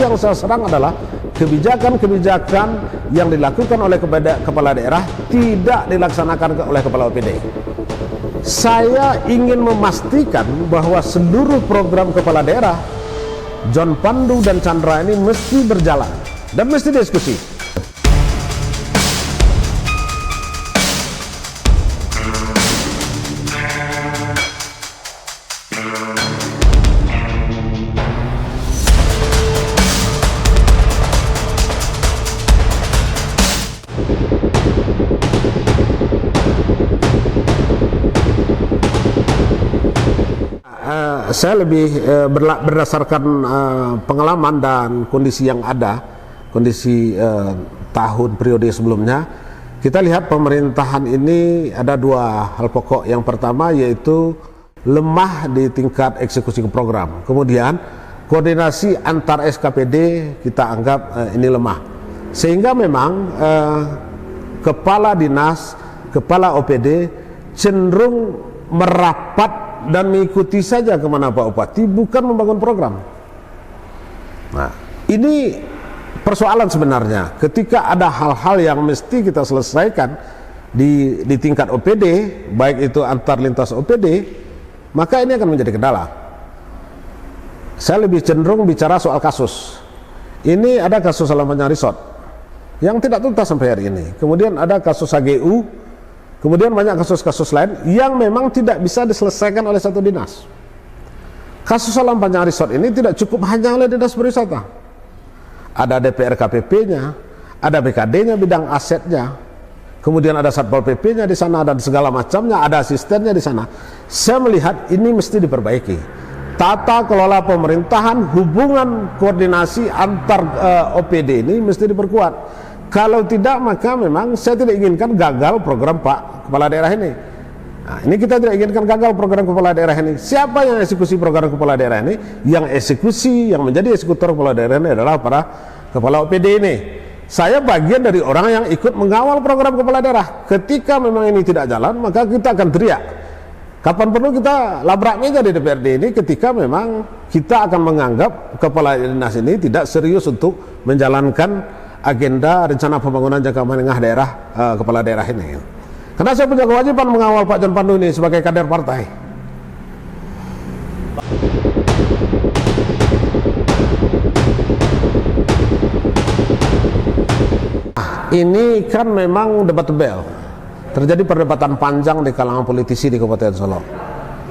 Yang saya serang adalah kebijakan-kebijakan yang dilakukan oleh kepala daerah tidak dilaksanakan oleh kepala OPD. Saya ingin memastikan bahwa seluruh program kepala daerah John Pandu dan Chandra ini mesti berjalan dan mesti diskusi. Saya lebih berdasarkan pengalaman dan kondisi yang ada, kondisi tahun periode sebelumnya, kita lihat pemerintahan ini ada dua hal pokok. Yang pertama yaitu lemah di tingkat eksekusi program, kemudian koordinasi antar SKPD kita anggap ini lemah, sehingga memang kepala dinas, kepala OPD cenderung merapat dan mengikuti saja kemana Pak Bupati, bukan membangun program. Nah, ini persoalan sebenarnya. Ketika ada hal-hal yang mesti kita selesaikan di tingkat OPD, baik itu antar lintas OPD, maka ini akan menjadi kendala. Saya lebih cenderung bicara soal kasus. Ini ada kasus Salamanya Resort yang tidak tuntas sampai hari ini. Kemudian ada kasus HGU. Kemudian banyak kasus-kasus lain yang memang tidak bisa diselesaikan oleh satu dinas. Kasus Salamanya Resort ini tidak cukup hanya oleh dinas pariwisata. Ada DPR KPP-nya, ada BKD-nya bidang asetnya, kemudian ada Satpol PP-nya di sana dan segala macamnya, ada asistennya di sana. Saya melihat ini mesti diperbaiki. Tata kelola pemerintahan, hubungan koordinasi antar OPD ini mesti diperkuat. Kalau tidak, maka memang saya tidak inginkan gagal program Pak Kepala Daerah ini. Nah, ini kita tidak inginkan gagal program Kepala Daerah ini. Siapa yang eksekusi program Kepala Daerah ini? Yang eksekusi, yang menjadi eksekutor Kepala Daerah ini adalah para Kepala OPD ini. Saya bagian dari orang yang ikut mengawal program Kepala Daerah. Ketika memang ini tidak jalan, maka kita akan teriak. Kapan perlu kita labrak meja di DPRD ini ketika memang kita akan menganggap Kepala Dinas ini tidak serius untuk menjalankan agenda rencana pembangunan jangka menengah daerah kepala daerah ini. Karena saya punya kewajiban mengawal Pak John Pandu ini sebagai kader partai. Ini kan memang debatable. Terjadi perdebatan panjang di kalangan politisi di Kabupaten Solo.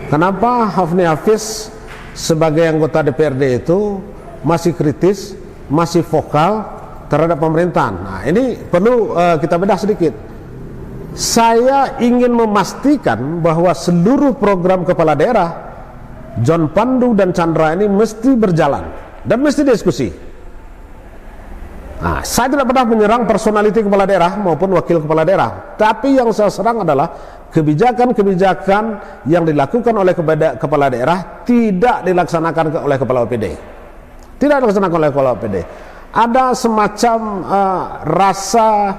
Kenapa Hafni Hafiz sebagai anggota DPRD itu masih kritis, masih vokal terhadap pemerintahan? Nah, ini perlu kita bedah sedikit. Saya ingin memastikan bahwa seluruh program kepala daerah John Pandu dan Chandra ini mesti berjalan dan mesti diskusi. Nah, saya tidak pernah menyerang personality kepala daerah maupun wakil kepala daerah, tapi yang saya serang adalah kebijakan-kebijakan yang dilakukan oleh kepala daerah tidak dilaksanakan oleh kepala OPD. Tidak dilaksanakan oleh kepala OPD. Ada semacam rasa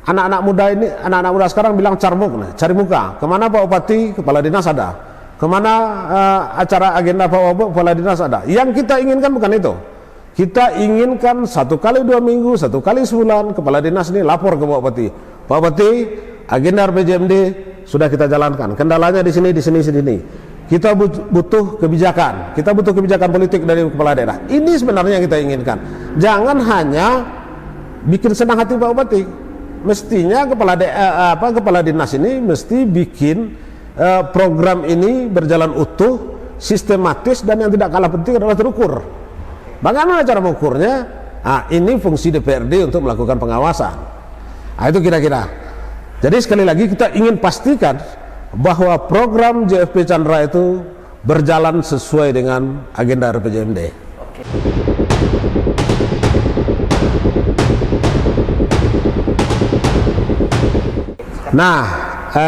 anak-anak muda ini, anak-anak muda sekarang bilang cari muka. Kemana Pak Bupati, kepala dinas ada. Kemana acara agenda Pak Wabuk, kepala dinas ada. Yang kita inginkan bukan itu. Kita inginkan 1 kali 2 minggu, 1 kali sebulan kepala dinas ini lapor ke Pak Bupati. Pak Bupati, agenda RPJMD sudah kita jalankan. Kendalanya di sini, di sini, di sini. Kita butuh kebijakan, kita butuh kebijakan politik dari kepala daerah. Ini sebenarnya yang kita inginkan. Jangan hanya bikin senang hati Pak Bupati. Mestinya kepala dinas ini mesti bikin program ini berjalan utuh, sistematis, dan yang tidak kalah penting adalah terukur. Bagaimana cara mengukurnya? Nah, ini fungsi DPRD untuk melakukan pengawasan. Nah, itu kira-kira. Jadi sekali lagi kita ingin pastikan bahwa program JFP Chandra itu berjalan sesuai dengan agenda RPJMD. Nah,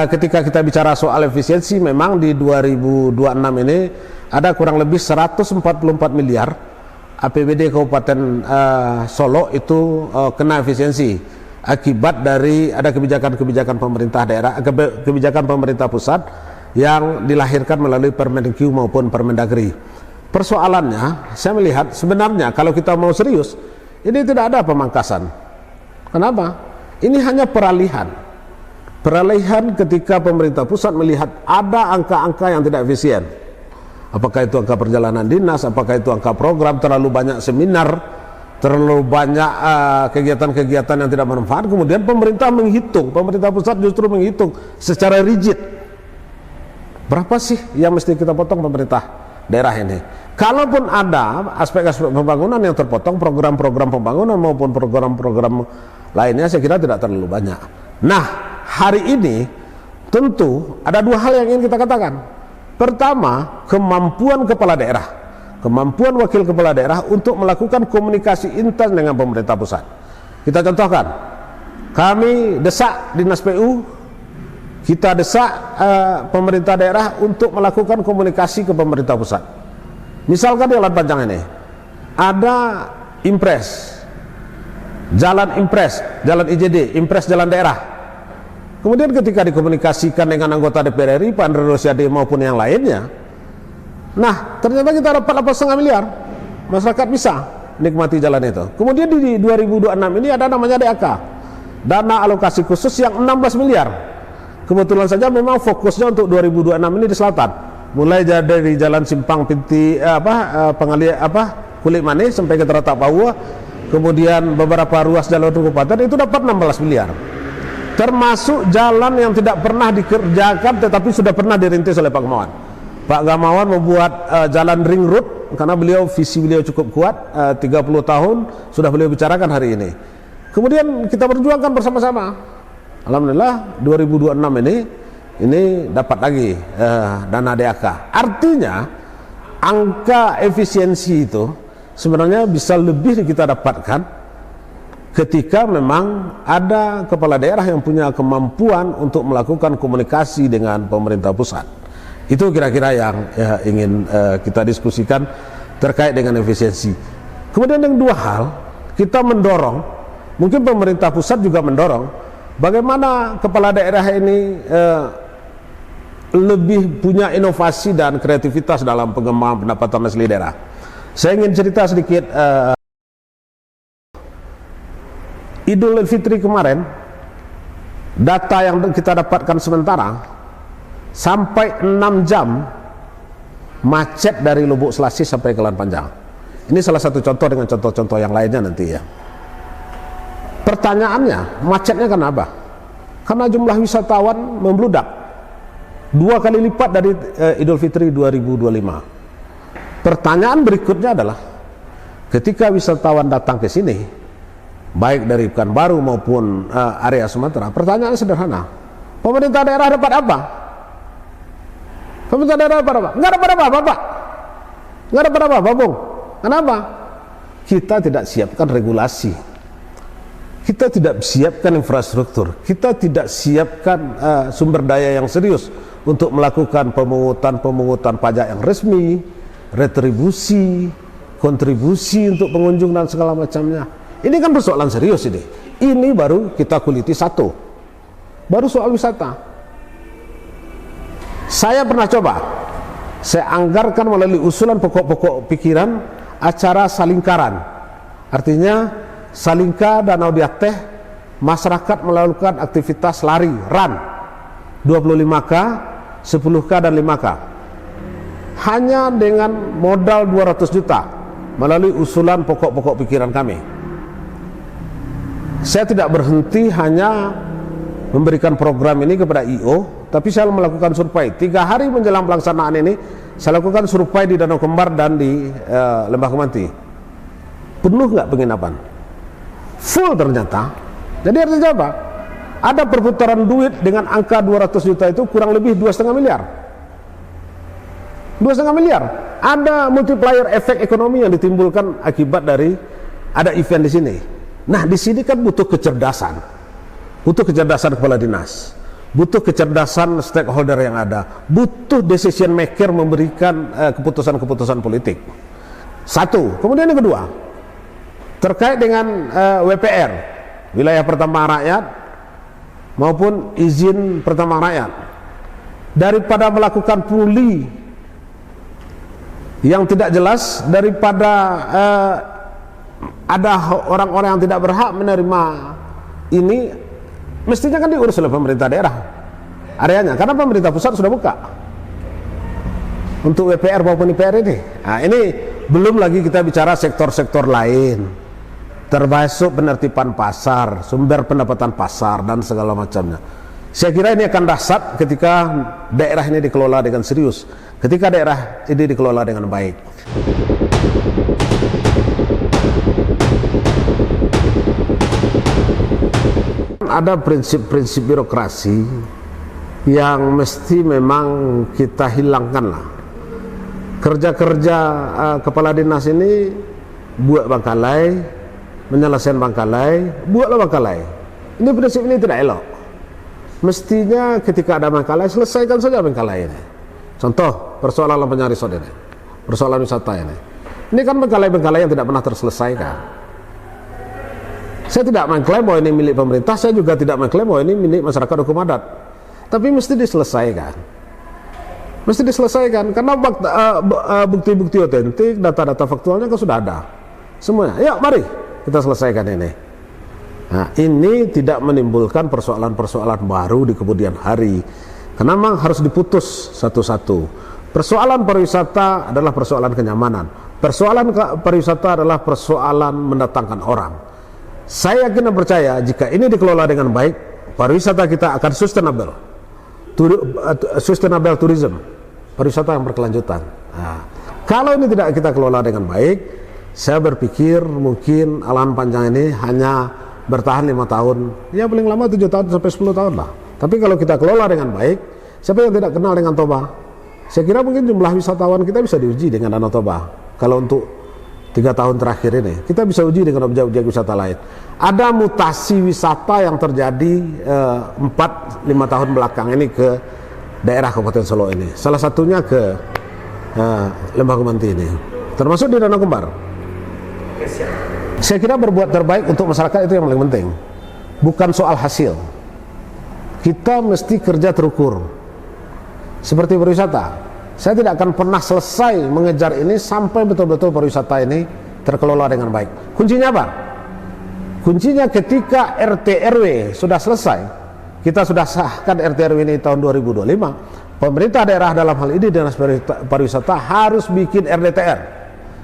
ketika kita bicara soal efisiensi, memang di 2026 ini ada kurang lebih 144 miliar APBD Kabupaten Solo itu kena efisiensi akibat dari ada kebijakan-kebijakan pemerintah daerah, kebijakan pemerintah pusat yang dilahirkan melalui Permendikbud maupun Permendagri. persoalannya saya melihat sebenarnya kalau kita mau serius, ini tidak ada pemangkasan. Kenapa? Ini hanya peralihan ketika pemerintah pusat melihat ada angka-angka yang tidak efisien. Apakah itu angka perjalanan dinas, apakah itu angka program, terlalu banyak seminar, terlalu banyak kegiatan-kegiatan yang tidak bermanfaat. Kemudian pemerintah pusat justru menghitung secara rigid, berapa sih yang mesti kita potong pemerintah daerah ini. Kalaupun ada aspek-aspek pembangunan yang terpotong, program-program pembangunan maupun program-program lainnya, saya kira tidak terlalu banyak. Nah, hari ini tentu ada dua hal yang ingin kita katakan. Pertama, kemampuan kepala daerah, kemampuan wakil kepala daerah untuk melakukan komunikasi intens dengan pemerintah pusat. Kita contohkan, kami desak Dinas PU, kita desak pemerintah daerah untuk melakukan komunikasi ke pemerintah pusat. Misalkan di Jalan Panjang ini ada impres, jalan impres, jalan IJD, impres jalan daerah. Kemudian ketika dikomunikasikan dengan anggota DPR RI, Pak Andre Rosiade maupun yang lainnya, nah ternyata kita dapat 8,5 miliar, masyarakat bisa nikmati jalan itu. Kemudian di 2026 ini ada namanya DAK, dana alokasi khusus yang 16 miliar. Kebetulan saja memang fokusnya untuk 2026 ini di selatan, mulai dari jalan Simpang Pinti Kulit Manis sampai ke Teratak Papua, kemudian beberapa ruas jalur kabupaten itu dapat 16 miliar. Termasuk jalan yang tidak pernah dikerjakan tetapi sudah pernah dirintis oleh Pak Gamawan. Pak Gamawan membuat jalan ring road karena visi beliau cukup kuat, 30 tahun sudah beliau bicarakan hari ini. Kemudian kita perjuangkan bersama-sama. Alhamdulillah 2026 ini dapat lagi dana DAK. Artinya angka efisiensi itu sebenarnya bisa lebih kita dapatkan ketika memang ada kepala daerah yang punya kemampuan untuk melakukan komunikasi dengan pemerintah pusat. Itu kira-kira yang ingin kita diskusikan terkait dengan efisiensi. Kemudian yang dua hal, kita mendorong, mungkin pemerintah pusat juga mendorong, bagaimana kepala daerah ini lebih punya inovasi dan kreativitas dalam pengembangan pendapatan asli daerah. Saya ingin cerita sedikit. Idul Fitri kemarin, data yang kita dapatkan sementara, sampai 6 jam macet dari Lubuk Selasi sampai ke Jalan Panjang. Ini salah satu contoh dengan contoh-contoh yang lainnya nanti ya. Pertanyaannya, macetnya kenapa? Karena jumlah wisatawan membludak 2 kali lipat dari Idul Fitri 2025. Pertanyaan berikutnya adalah, ketika wisatawan datang ke sini, baik dari Pekanbaru maupun area Sumatera, pertanyaan sederhana, pemerintah daerah dapat apa? Pemerintah daerah dapat apa? Nggak dapat apa-apa, Pak. Nggak dapat apa-apa, Bung. Kenapa? Kita tidak siapkan regulasi, kita tidak siapkan infrastruktur, kita tidak siapkan sumber daya yang serius untuk melakukan pemungutan pajak yang resmi, retribusi, kontribusi untuk pengunjung dan segala macamnya. Ini kan persoalan serius ini. Ini baru kita kuliti satu. Baru soal wisata. Saya pernah coba. Saya anggarkan melalui usulan pokok-pokok pikiran acara salingkaran. Artinya Salingka Danau Diak Teh, masyarakat melakukan aktivitas lari, run 25K, 10K dan 5K. Hanya dengan modal 200 juta melalui usulan pokok-pokok pikiran kami. Saya tidak berhenti hanya memberikan program ini kepada IO, tapi saya melakukan survei. 3 hari menjelang pelaksanaan ini, saya lakukan survei di Danau Kembar dan di Lembah Kemanti. Penuh nggak penginapan? Full ternyata. Jadi artinya apa? Ada perputaran duit dengan angka 200 juta itu kurang lebih 2,5 miliar. 2,5 miliar. Ada multiplier efek ekonomi yang ditimbulkan akibat dari ada event di sini. Nah, di sini kan butuh kecerdasan kepala dinas, butuh kecerdasan stakeholder yang ada, butuh decision maker memberikan keputusan-keputusan politik. Satu. Kemudian yang kedua, terkait dengan WPR, wilayah pertambangan rakyat maupun izin pertambangan rakyat, daripada melakukan pungli yang tidak jelas daripada ada orang-orang yang tidak berhak menerima ini, mestinya kan diurus oleh pemerintah daerah areanya, karena pemerintah pusat sudah buka untuk WPR maupun IPR ini. Nah, ini belum lagi kita bicara sektor-sektor lain, termasuk penertiban pasar, sumber pendapatan pasar dan segala macamnya. Saya kira ini akan dahsyat ketika daerah ini dikelola dengan serius, ketika daerah ini dikelola dengan baik. Ada prinsip-prinsip birokrasi yang mesti memang kita hilangkan lah. Kerja-kerja kepala dinas ini buat bangkalai, menyelesaikan bangkalai, buatlah bangkalai. Ini prinsip ini tidak elok. Mestinya ketika ada bangkalai, selesaikan saja bangkalai ini. Contoh persoalan Lampanya Resort ini, persoalan wisata ini. Ini kan bangkalai-bangkalai yang tidak pernah terselesaikan. Saya tidak mengklaim bahwa ini milik pemerintah, saya juga tidak mengklaim bahwa ini milik masyarakat hukum adat. Tapi mesti diselesaikan. Mesti diselesaikan karena bukti-bukti otentik, data-data faktualnya kan sudah ada. Semuanya. Yuk, mari kita selesaikan ini. Nah, ini tidak menimbulkan persoalan-persoalan baru di kemudian hari. Karena memang harus diputus satu-satu. Persoalan pariwisata adalah persoalan kenyamanan. Persoalan pariwisata adalah persoalan mendatangkan orang. Saya yakin dan percaya jika ini dikelola dengan baik, pariwisata kita akan sustainable tourism, pariwisata yang berkelanjutan. Nah, kalau ini tidak kita kelola dengan baik, saya berpikir mungkin alam panjang ini hanya bertahan 5 tahun, ya paling lama 7 tahun sampai 10 tahun lah. Tapi kalau kita kelola dengan baik, siapa yang tidak kenal dengan Toba? Saya kira mungkin jumlah wisatawan kita bisa diuji dengan Danau Toba. Kalau untuk 3 tahun terakhir ini, kita bisa uji dengan objek-objek wisata lain. Ada mutasi wisata yang terjadi 4-5 tahun belakang ini ke daerah Kabupaten Solo ini. Salah satunya ke Lembah Kumanti ini, termasuk di Danau Kembar. Saya kira berbuat terbaik untuk masyarakat itu yang paling penting, bukan soal hasil. Kita mesti kerja terukur. Seperti pariwisata, saya tidak akan pernah selesai mengejar ini sampai betul-betul pariwisata ini terkelola dengan baik. Kuncinya apa? Kuncinya ketika RT RW sudah selesai, kita sudah sahkan RT RW ini tahun 2025, pemerintah daerah dalam hal ini Dinas Pariwisata harus bikin RDTR,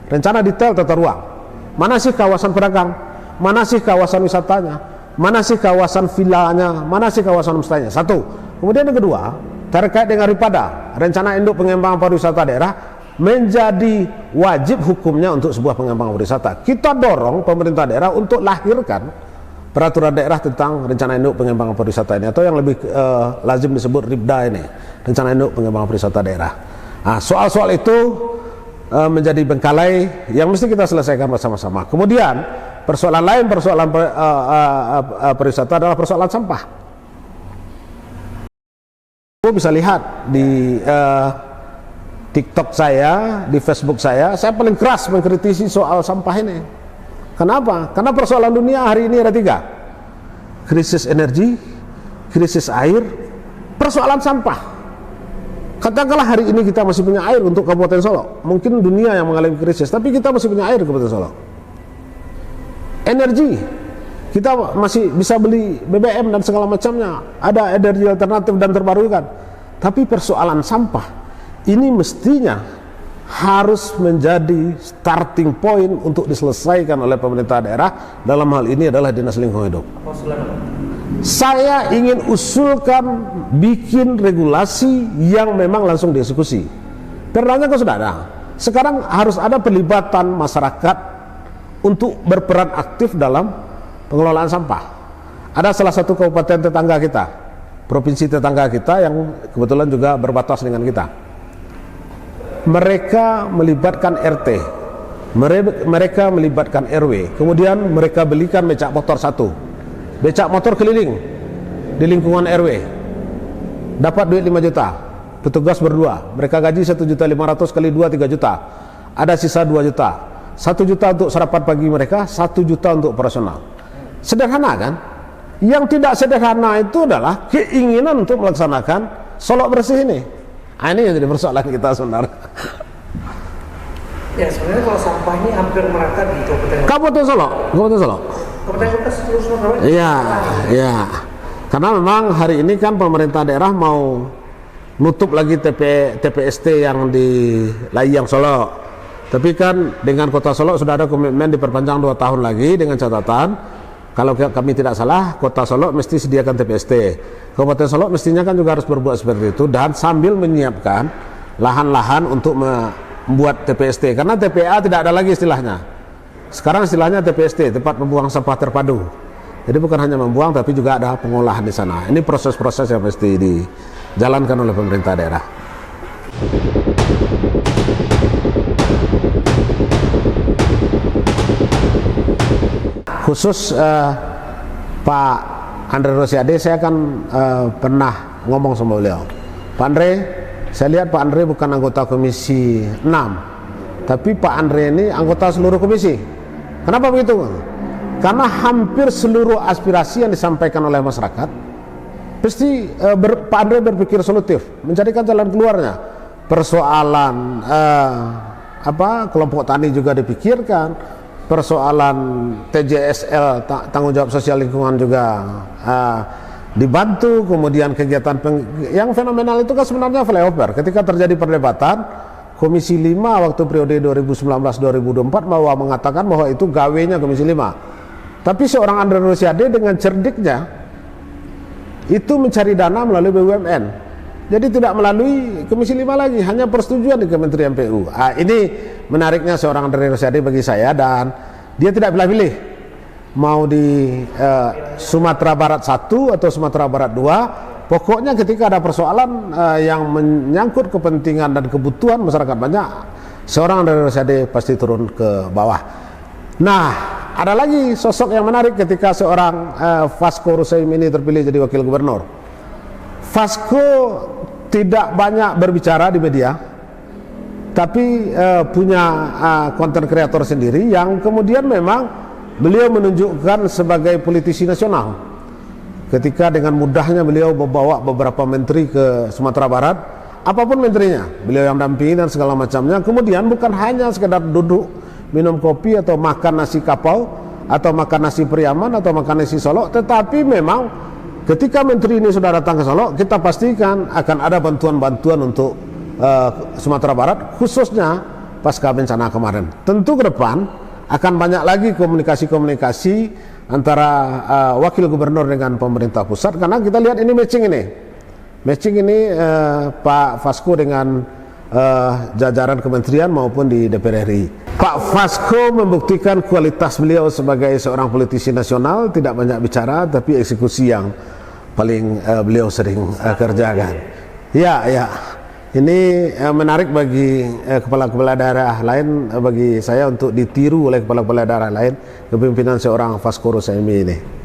rencana detail tata ruang. Mana sih kawasan pedagang, mana sih kawasan wisatanya, mana sih kawasan villanya, mana sih kawasan homestay-nya. Satu. Kemudian yang kedua, terkait dengan RIPADA, rencana induk pengembangan pariwisata daerah, menjadi wajib hukumnya untuk sebuah pengembangan pariwisata. Kita dorong pemerintah daerah untuk lahirkan peraturan daerah tentang rencana induk pengembangan pariwisata ini, atau yang lebih lazim disebut RIPDA ini, rencana induk pengembangan pariwisata daerah. Nah, soal-soal itu menjadi bengkalai yang mesti kita selesaikan bersama-sama. Kemudian persoalan lain, persoalan pariwisata adalah persoalan sampah. Kamu bisa lihat di TikTok saya, di Facebook saya paling keras mengkritisi soal sampah ini. Kenapa? Karena persoalan dunia hari ini ada 3. Krisis energi, krisis air, persoalan sampah. Katakanlah hari ini kita masih punya air untuk Kabupaten Solo. Mungkin dunia yang mengalami krisis, tapi kita masih punya air di Kabupaten Solo. Energi, kita masih bisa beli BBM dan segala macamnya. Ada energi alternatif dan terbarukan. Tapi persoalan sampah ini mestinya harus menjadi starting point untuk diselesaikan oleh pemerintah daerah. Dalam hal ini adalah Dinas Lingkungan Hidup. Saya ingin usulkan bikin regulasi yang memang langsung dieksekusi. Perdanya kan sudah ada. Sekarang harus ada pelibatan masyarakat untuk berperan aktif dalam pengelolaan sampah. Ada salah satu kabupaten tetangga kita, provinsi tetangga kita yang kebetulan juga berbatas dengan kita. Mereka melibatkan RT, mereka melibatkan RW, kemudian mereka belikan becak motor 1. Becak motor keliling di lingkungan RW, dapat duit 5 juta, petugas berdua, mereka gaji 1.500.000 kali 2 3 juta, ada sisa 2 juta, 1 juta untuk sarapan pagi mereka, 1 juta untuk operasional. Sederhana kan? Yang tidak sederhana itu adalah keinginan untuk melaksanakan Solo bersih ini. Ini yang jadi persoalan kita sebenarnya. Ya sebenarnya kalau sampah ini hampir merata di Kabupaten Solok. Kabupaten Kota seluruh Sumatera. Iya, iya. Karena memang hari ini kan pemerintah daerah mau nutup lagi TPST yang di Layang Solok. Tapi kan dengan Kota Solok sudah ada komitmen diperpanjang 2 tahun lagi dengan catatan kalau kami tidak salah Kota Solok mesti sediakan TPST. Kabupaten Solok mestinya kan juga harus berbuat seperti itu dan sambil menyiapkan lahan-lahan untuk membuat TPST karena TPA tidak ada lagi istilahnya. Sekarang istilahnya TPST, tempat pembuang sampah terpadu. Jadi bukan hanya membuang tapi juga ada pengolahan di sana. Ini proses-proses yang mesti dijalankan oleh pemerintah daerah. Khusus Pak Andre Rosiade, saya kan pernah ngomong sama beliau. Pak Andre, saya lihat Pak Andre bukan anggota Komisi 6, tapi Pak Andre ini anggota seluruh komisi. Kenapa begitu? Karena hampir seluruh aspirasi yang disampaikan oleh masyarakat, pasti Pak Andre berpikir solutif, mencarikan jalan keluarnya. Persoalan kelompok tani juga dipikirkan, persoalan TJSL tanggung jawab sosial lingkungan juga dibantu, kemudian kegiatan yang fenomenal itu kan sebenarnya flyover. Ketika terjadi perdebatan, Komisi 5 waktu periode 2019-2024 bahwa mengatakan bahwa itu gawenya Komisi 5. Tapi seorang Andre Rosiade dengan cerdiknya itu mencari dana melalui BUMN. Jadi tidak melalui Komisi 5 lagi, hanya persetujuan di Kementerian PU. Ini menariknya seorang Andre Rosiade bagi saya, dan dia tidak pilih-pilih mau di Sumatera Barat 1 atau Sumatera Barat 2. Pokoknya ketika ada persoalan yang menyangkut kepentingan dan kebutuhan masyarakat banyak, seorang Andre Rosiade pasti turun ke bawah. Nah, ada lagi sosok yang menarik ketika seorang Vasco Rusaim ini terpilih jadi wakil gubernur. Vasco tidak banyak berbicara di media, tapi punya konten kreator sendiri yang kemudian memang beliau menunjukkan sebagai politisi nasional. Ketika dengan mudahnya beliau membawa beberapa menteri ke Sumatera Barat, apapun menterinya, beliau yang dampingi dan segala macamnya. Kemudian bukan hanya sekedar duduk minum kopi atau makan nasi kapau atau makan nasi Priaman atau makan nasi Solok, tetapi memang ketika menteri ini sudah datang ke Solok, kita pastikan akan ada bantuan-bantuan untuk Sumatera Barat, khususnya pasca bencana kemarin. Tentu ke depan akan banyak lagi komunikasi-komunikasi antara wakil gubernur dengan pemerintah pusat, karena kita lihat ini matching ini Pak Vasco dengan jajaran kementerian maupun di DPR RI. Pak Vasco membuktikan kualitas beliau sebagai seorang politisi nasional, tidak banyak bicara tapi eksekusi yang paling beliau sering kerjakan. Ya. Ini menarik bagi kepala-kepala daerah lain, bagi saya untuk ditiru oleh kepala-kepala daerah lain, kepemimpinan seorang Vasco Rusaimi ini.